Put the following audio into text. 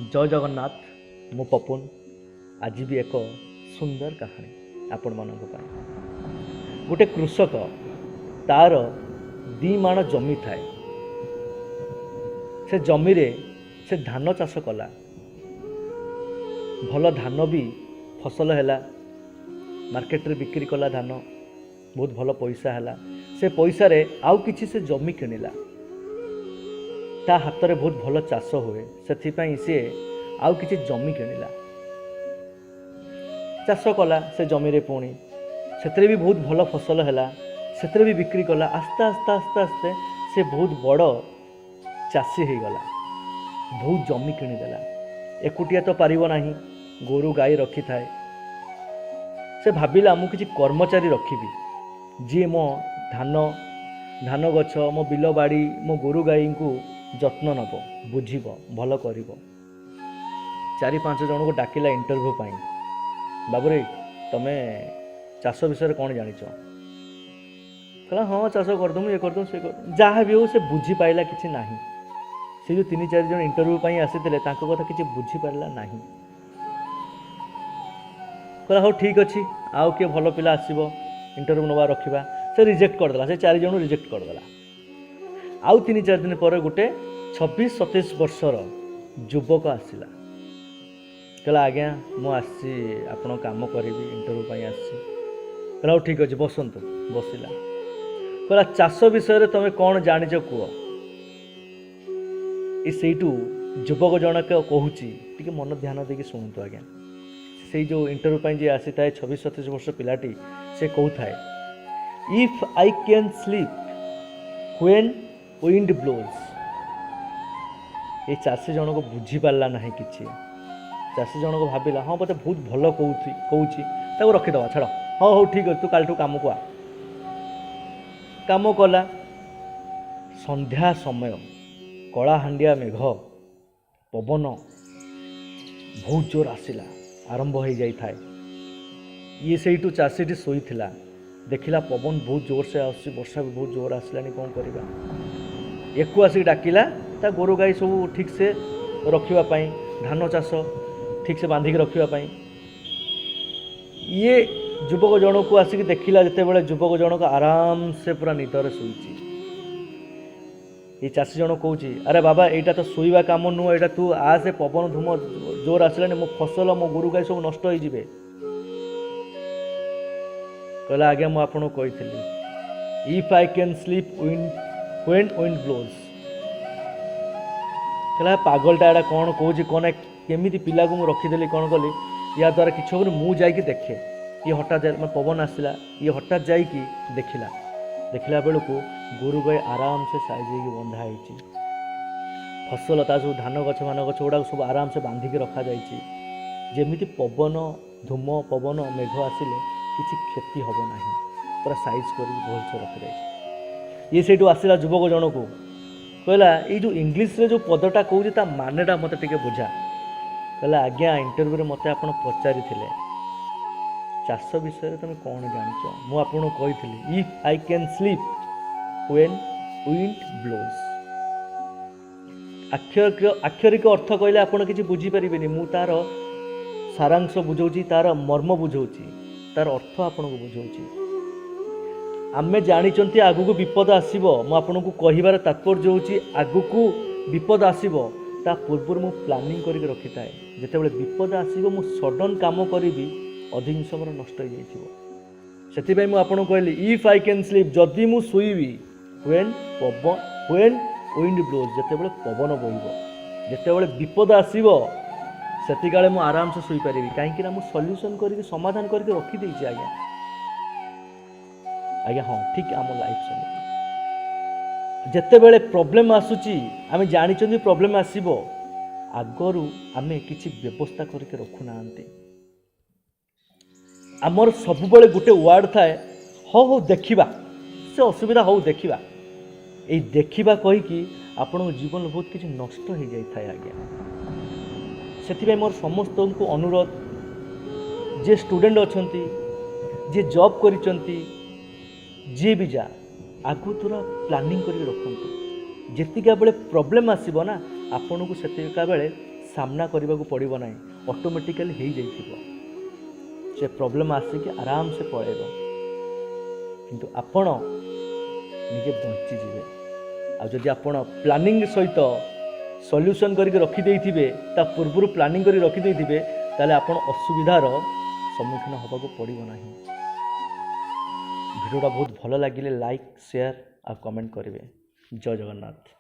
जय जगन्नाथ मु पपुन आज भी एक सुंदर कहानी आपण मानक पाई। गोटे कृषक तार दी माण जमी थाए। से जमी रे से धान चाष कला। भल धान भी फसल हैला। मार्केट रे बिक्री कला धान बहुत भल पैसा हैला। से पैसा रे आउ किछि से जमी किनिला। ता हाथ रे बहुत भल चाष हुए से सी आउ किछि जमी किनिला। चाष कला से जमी रे पुणी से भी बहुत भल फसल हैला। से भी बिक्री कला। आस्ते आस्ते आस्ते आस्ते से बहुत बड़ चाषी हो गला। बहुत जमी किनिदेला। एकुटिया तो पारिबो नाही। गोरु गाई रखी थाए। से भाविला मु किछि कर्मचारी रखिबी जी मो धान गछ मो बिल बाड़ी मो गोरु गाई को जत्न नब बुझीब भल करिब। 4-5 जन को डाकिला इंटरव्यू पाई। बाबुरे तमे चाष विषय कौन जानिच? कहला हाँ चाष करदमु ये करदमु से कर जहाँ भी हो से बुझी पाइला किछि नाही। से जो 3-4 जन इंटरव्यू पाई आसीथिले तांको कथा किछि बुझी पारला नाही। कहला हो ठीक अच्छी आउ किए भल पिला आसीबो इंटरव्यू नवा रखिबा। से रिजेक्ट करदेला। से 4 जन रिजेक्ट करदेला। आउ 3-4 दिन पर गोटे 26-27 वर्षर युवक आसिला। कहला आज्ञा मु आसी आपण काम करी इंटरव्यू पाई आसी। कहला हो ठीक अच्छे बसंतु। बसिला। कहला चाष विषय रे तमे कौन जानिच कुह? सेठू युवक जनक कहूची टिके मन ध्यान देकी शुणुतु आज्ञा। से जो इंटरव्यू पाई जे आसी थाए 26-27 वर्ष पिलाटी से कहू थाए if I can sleep when wind blows. ये चाषी जन को बुझी पारला नहीं किछि। चाषी जन को भाविला हाँ मत बहुत भल कहूँ रखीदवा छाड़ हाँ हो ठीक अच्छे तू कालठू काम को आ। काम कला। संध्या समय कलाहांडिया मेघ पवन बहुत जोर आसिला आरंभ हो जाई थाए। ये सेठू चाषीटी शोई थिला। देखिला पवन बहुत जोर से आसी वर्षा भी बहुत जोर आसलानी कौन करबा। एकु आसिक डाकिला ता गोरु गाई सब ठीक से रखिबा पाई धान चाष ठीक से बांधिक रखिबा पाई। ये युवक जन को आसिक देखिला जते बेले युवक जनक आराम से पूरा निदरे शोईची। ये चाषी जन कहूची अरे बाबा एटा तो शोइबा काम नुह एटा तू आसे पवन धूम जोर आसलानी मो फसल मो गोरु गाई सब नष्ट हो जिवे। कहला आज्ञा मु आपन कही if I can sleep when wind blows. कहला पागलटा एटा कौन कहूची कौन केमिति पिला को मु रखीदेली कौन कली या द्वारा किछ होबनी मु जाइकी देखे। ये हठात पवन आसला। ये हठात जाइकी देखिला बेलू गोरु गाई आराम से साइज बंधा होती। फसल ता सब धान गछ मान गछ गुड़ा सब आराम से बांधिक रखा जाइए। जेमिति पवन धूम पवन मेघ आसिले किसी क्षति हम ना पूरा साइज कर भलसे रखी जाए। ये सेठू आसला युवक जन को कहला ये जो इंग्लीश रे जो पदटा कहूँ मानेटा मत टे बुझा। कहला आज्ञा इंटरव्यू मत आप पचारि चाष विषय तुम कौन जानिच? मु आपको कही if I can sleep when wind blows. आक्षरिक अर्थ कहले आपड़ किसी बुझीपारे। मु तार सारांश बुझाऊँ तार मर्म बुझाऊँ तार अर्थ आपन को बुझाऊँ। आमे जानी आगु विपद आसब मु आपन को कहिबार तात्पर्य होची आगु को विपद आसब ता पूर्व मु प्लानिंग करके रखी थाए। जिते बड़े विपद आसब मु सडन काम करी अधिक समय नष्ट हो जाए। से आपको कहली इफ आई कैन स्लीप जदि मु शुइबी व्हेन विंड ब्लोज जिते बड़े पवन बहिब जिते बड़े विपद आसब सेतिकाले मु आराम से शुई पारिबी। कहीं ना मु सॉल्यूशन करके समाधान करके रखी देइछि आज्ञा। आज्ञा हाँ ठीक आम लाइफ सेମିତି जिते बड़े प्रॉब्लम आसुची आमे जानिचंदी प्रॉब्लम आसीबो आगरु आमे किछि व्यवस्था करके रखु नांती। आमर सब बड़े गोटे वार्ड थाए हो हो देखिबा से असुविधा हो देखिबा। ए देखिबा कहीकि आपण जीवन बहुत किसी नष्ट हो जाई थाए आज्ञा। से मोर समस्त को अनुरोध जे स्टूडेंट अच्छी जे जॉब करिचंती जे भी जा आगु थोड़ा प्लानिंग करके रखु। जेतिका बेले प्रॉब्लम आसीबो ना आपन को सेतिका बेले सामना करने को पड़ो ना ऑटोमेटिकली हो जाइए से प्रॉब्लम आसिक आराम से पड़ेब किंतु आपण निजे बंचीजे आदि आपण प्लानिंग सहित सॉल्यूशन करके रखिदे ता पूर्व प्लानिंग कर रखिदे ताले आपण असुविधार सम्मुखीन होगा पड़ो ना। भिडियोटा बहुत भल लगे लाइक शेयर और कमेंट करेंगे। जय जगन्नाथ।